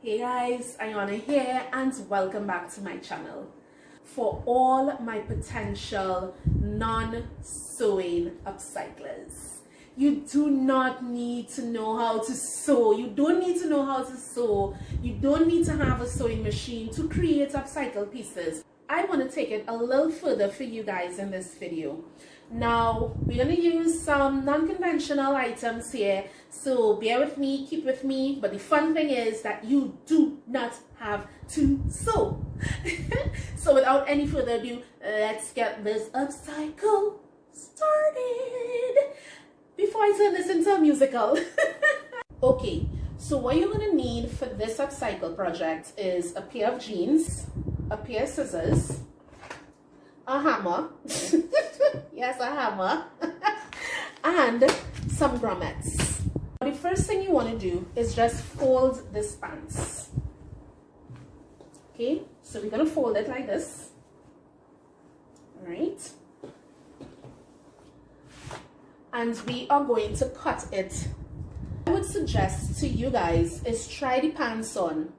Hey guys, Ayana here and welcome back to my channel. For all my potential non-sewing upcyclers, you do not need to know how to sew. You don't need to know how to sew. You don't need to have a sewing machine to create upcycled pieces. I want to take it a little further for you guys in this video. Now, we're going to use some non-conventional items here, so bear with me, keep with me, but the fun thing is that you do not have to sew. So without any further ado, let's get this upcycle started before I turn this into a musical. Okay, so what you're going to need for this upcycle project is a pair of jeans, a pair of scissors, a hammer, yes, a hammer, and some grommets. The first thing you want to do is just fold this pants. Okay, so we're going to fold it like this. All right. And we are going to cut it. I would suggest to you guys is try the pants on.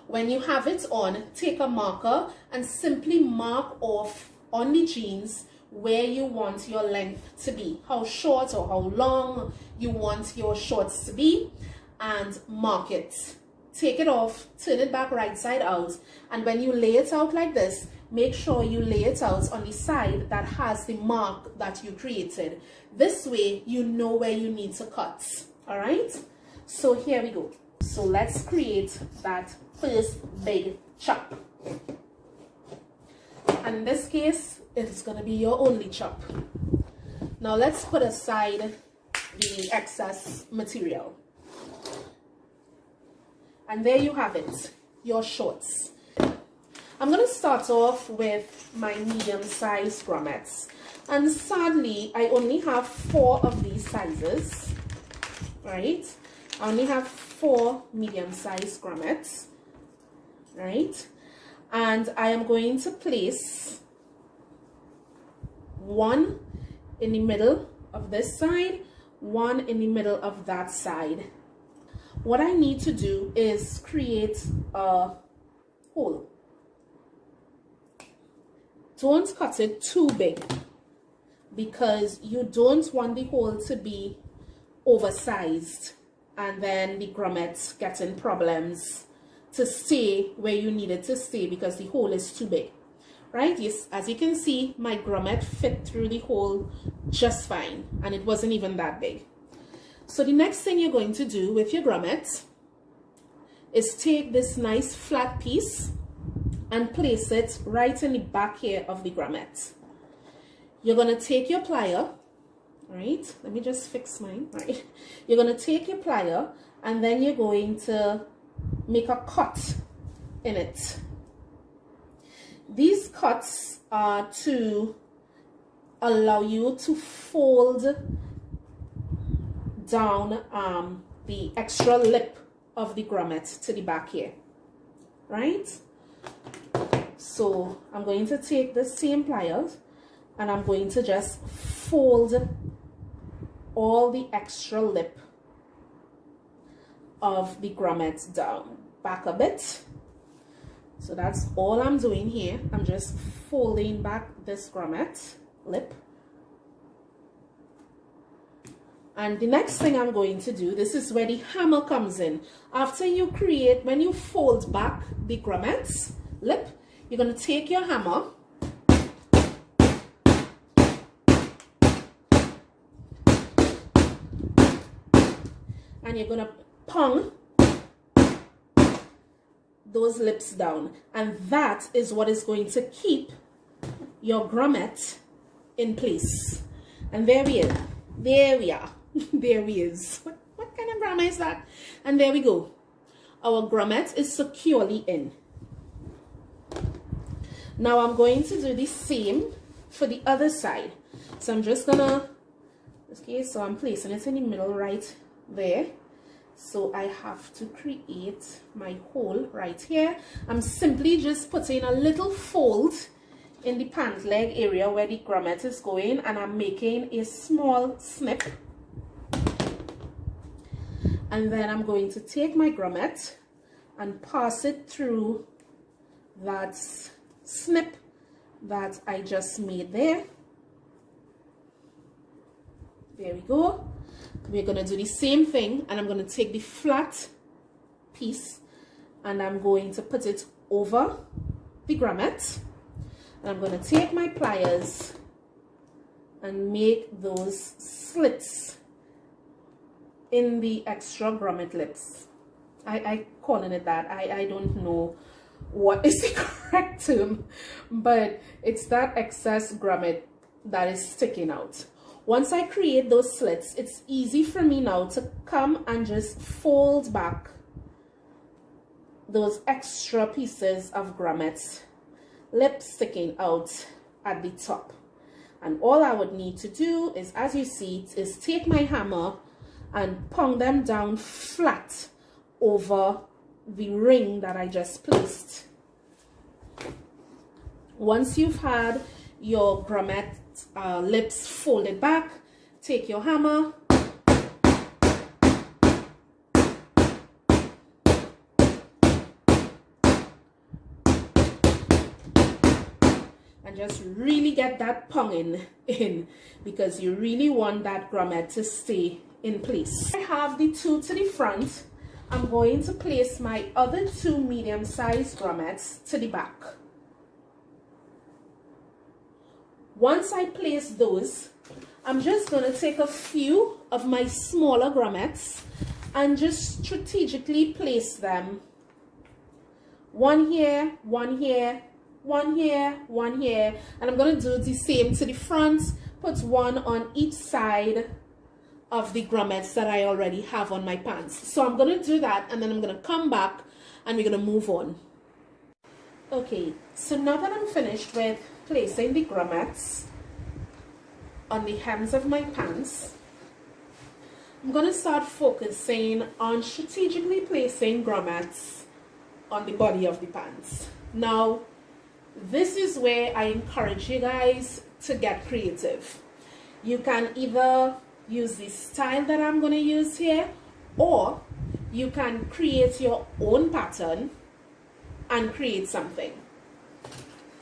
When you have it on, take a marker and simply mark off on the jeans where you want your length to be, how short or how long you want your shorts to be, and mark it. Take it off, turn it back right side out, and when you lay it out like this, make sure you lay it out on the side that has the mark that you created. This way you know where you need to cut. All right, so here we go. So let's create that first big chop. And in this case, it's going to be your only chop. Now let's put aside the excess material. And there you have it, your shorts. I'm going to start off with my medium-sized grommets. And sadly, I only have 4 of these sizes, right? I only have 4 medium-sized grommets, right? And I am going to place one in the middle of this side, one in the middle of that side. What I need to do is create a hole. Don't cut it too big because you don't want the hole to be oversized and then the grommets getting problems to stay where you need it to stay because the hole is too big, right? Yes, as you can see, my grommet fit through the hole just fine, and it wasn't even that big. So the next thing you're going to do with your grommet is take this nice flat piece and place it right in the back here of the grommet. You're going to take your plier, right? Let me just fix mine, right? You're going to take your plier and then you're going to make a cut in it. These cuts are to allow you to fold down the extra lip of the grommet to the back here, right? So I'm going to take the same pliers and I'm going to just fold all the extra lip of the grommet down back a bit. So that's all I'm doing here. I'm just folding back this grommet lip. And the next thing I'm going to do, this is where the hammer comes in. After you create, when you fold back the grommet lip, you're going to take your hammer and you're going to pong those lips down, and that is what is going to keep your grommet in place. And there we are. There we are. There he is. What kind of grommet is that? And there we go. Our grommet is securely in. Now I'm going to do the same for the other side. So I'm just gonna, okay, so I'm placing it in the middle right there. So I have to create my hole right here. I'm simply just putting a little fold in the pant leg area where the grommet is going, and I'm making a small snip. And then I'm going to take my grommet and pass it through that snip that I just made there. There we go. We're going to do the same thing, and I'm going to take the flat piece and I'm going to put it over the grommet, and I'm going to take my pliers and make those slits in the extra grommet lips. I calling it that. I don't know what is the correct term, but it's that excess grommet that is sticking out. Once I create those slits, it's easy for me now to come and just fold back those extra pieces of grommet lip sticking out at the top. And all I would need to do is, as you see, is take my hammer and pound them down flat over the ring that I just placed. Once you've had your grommet lips folded back, take your hammer and just really get that pounding in, because you really want that grommet to stay in place. I have the two to the front. I'm going to place my other two medium-sized grommets to the back. Once I place those, I'm just going to take a few of my smaller grommets and just strategically place them. One here, one here, one here, one here, and I'm going to do the same to the front. Put one on each side of the grommets that I already have on my pants. So I'm going to do that, and then I'm going to come back and we're going to move on. Okay, so now that I'm finished with placing the grommets on the hems of my pants, I'm going to start focusing on strategically placing grommets on the body of the pants. Now, this is where I encourage you guys to get creative. You can either use the style that I'm going to use here, or you can create your own pattern and create something.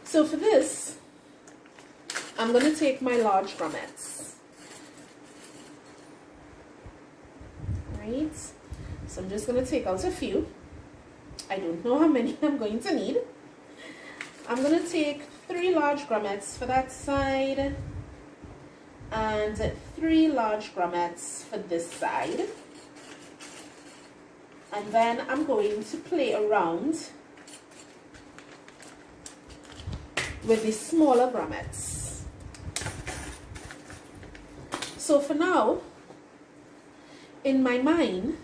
So for this, I'm going to take my large grommets. Right? So I'm just going to take out a few. I don't know how many I'm going to need. I'm going to take 3 large grommets for that side and 3 large grommets for this side. And then I'm going to play around with the smaller grommets. So for now, in my mind,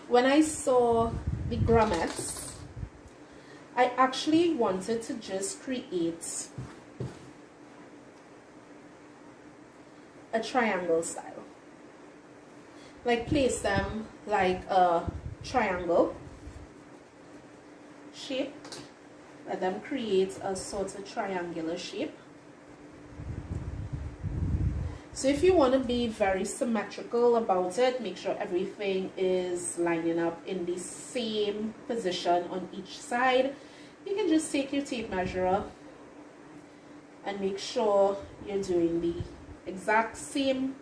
when I saw the grommets, I actually wanted to just create a triangle style. Like place them like a triangle shape. Let them create a sort of triangular shape. So if you want to be very symmetrical about it, make sure everything is lining up in the same position on each side. You can just take your tape measure and make sure you're doing the exact same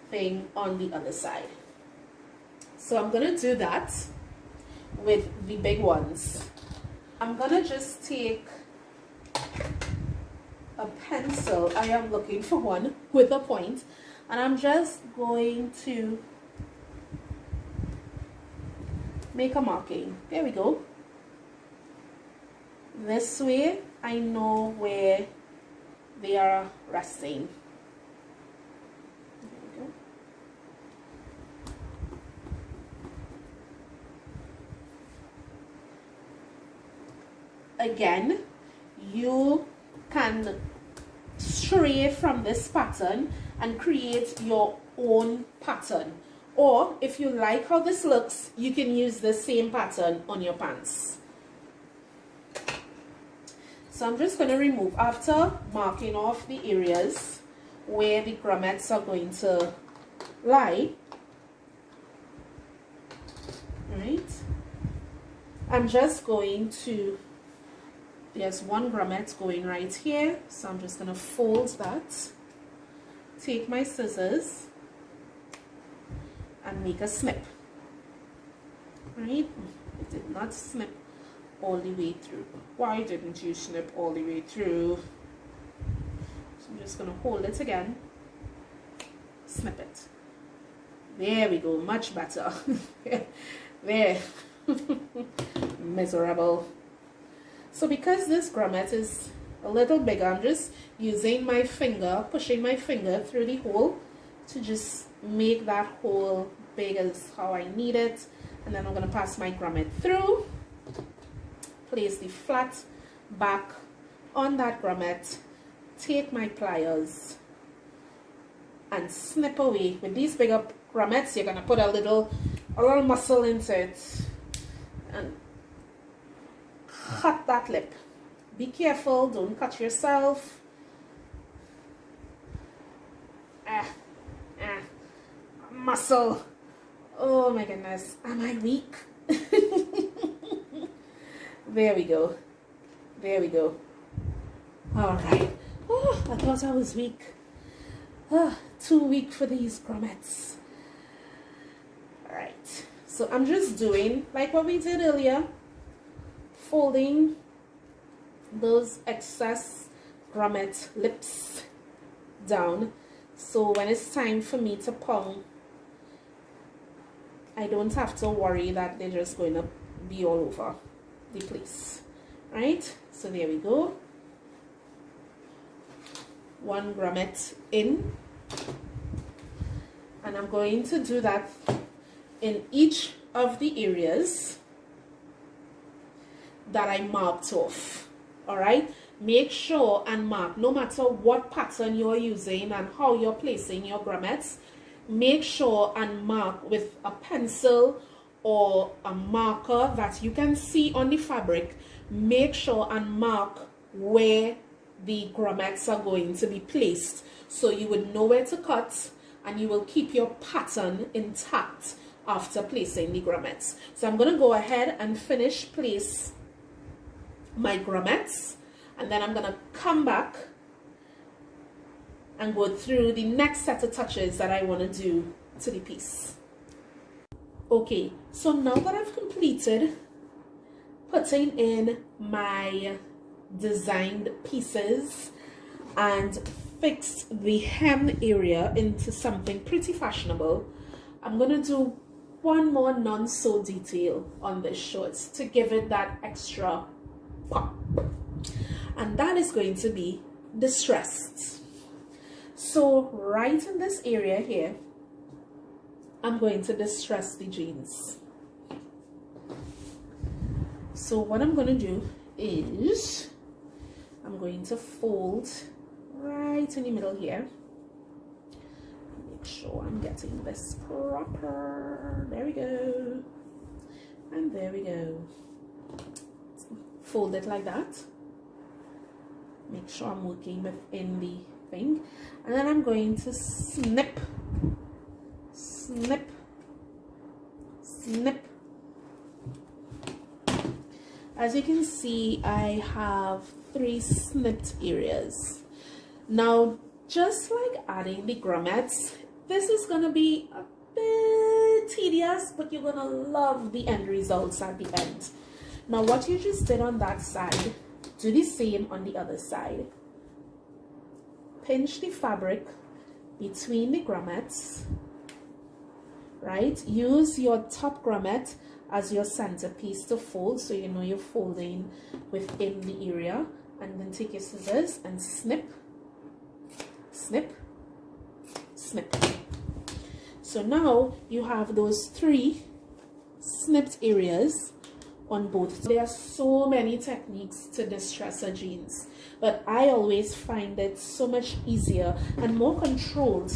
thing on the other side. So I'm going to do that with the big ones. I'm going to just take a pencil. I am looking for one with a point, and I'm just going to make a marking. There we go. This way I know where they are resting. There we go. Again, you can stray from this pattern and create your own pattern, or if you like how this looks, you can use the same pattern on your pants. So I'm just going to remove, after marking off the areas where the grommets are going to lie, right? I'm just going to, there's one grommet going right here, so I'm just going to fold that, take my scissors and make a snip. Right? It did not snip all the way through. Why didn't you snip all the way through? So I'm just going to hold it again, snip it. There we go, much better. There. Miserable. So because this grommet is a little bigger, I'm just using my finger, pushing my finger through the hole to just make that hole big as how I need it. And then I'm going to pass my grommet through, place the flat back on that grommet, take my pliers and snip away. With these bigger grommets, you're going to put a little muscle into it and cut that lip. Be careful, don't cut yourself. Muscle. Oh my goodness, am I weak? There we go. There we go. All right. Oh, I thought I was weak. Too weak for these grommets. All right. So I'm just doing like what we did earlier, folding those excess grommet lips down. So when it's time for me to pong, I don't have to worry that they're just going to be all over the place, right? So there we go. One grommet in, and I'm going to do that in each of the areas that I marked off. All right, make sure and mark, no matter what pattern you're using and how you're placing your grommets, make sure and mark with a pencil or a marker that you can see on the fabric. Make sure and mark where the grommets are going to be placed, so you would know where to cut and you will keep your pattern intact after placing the grommets. So I'm going to go ahead and finish place my grommets, and then I'm going to come back and go through the next set of touches that I want to do to the piece. Okay, so now that I've completed putting in my designed pieces and fixed the hem area into something pretty fashionable, I'm going to do one more non-sew detail on this shorts to give it that extra pop, and that is going to be distressed. So right in this area here, I'm going to distress the jeans. So what I'm going to do is I'm going to fold right in the middle here. Make sure I'm getting this proper. There we go. And there we go. Fold it like that. Make sure I'm working within the thing. And then I'm going to snip, snip, snip. As you can see, I have 3 snipped areas. Now, just like adding the grommets, this is going to be a bit tedious, but you're going to love the end results at the end. Now, what you just did on that side, do the same on the other side. Pinch the fabric between the grommets, right? Use your top grommet as your centerpiece to fold, so you know you're folding within the area, and then take your scissors and snip, snip, snip. So now you have those 3 snipped areas on both. There are so many techniques to distress a jeans, but I always find it so much easier and more controlled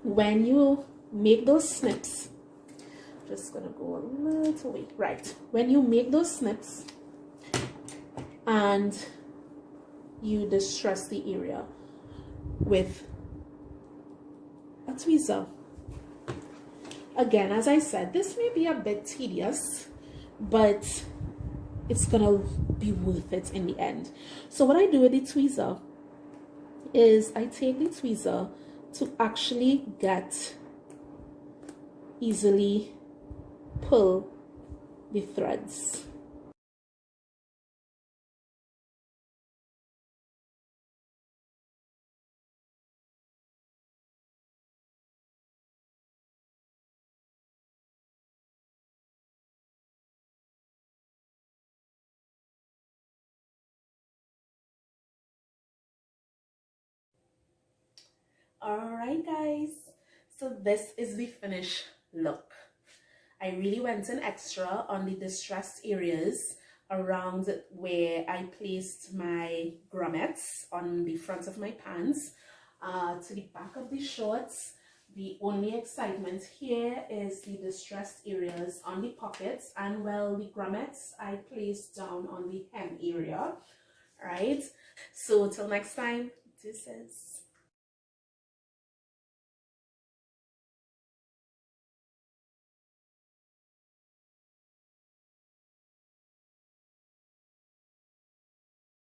when you make those snips. Just gonna go a little way, right? When you make those snips and you distress the area with a tweezer. Again, as I said, this may be a bit tedious, but it's gonna be worth it in the end. So what I do with the tweezer is I take the tweezer to actually easily pull the threads. Alright guys, so this is the finished look. I really went in extra on the distressed areas around where I placed my grommets on the front of my pants to the back of the shorts. The only excitement here is the distressed areas on the pockets, and well, the grommets I placed down on the hem area. Right, so till next time, this is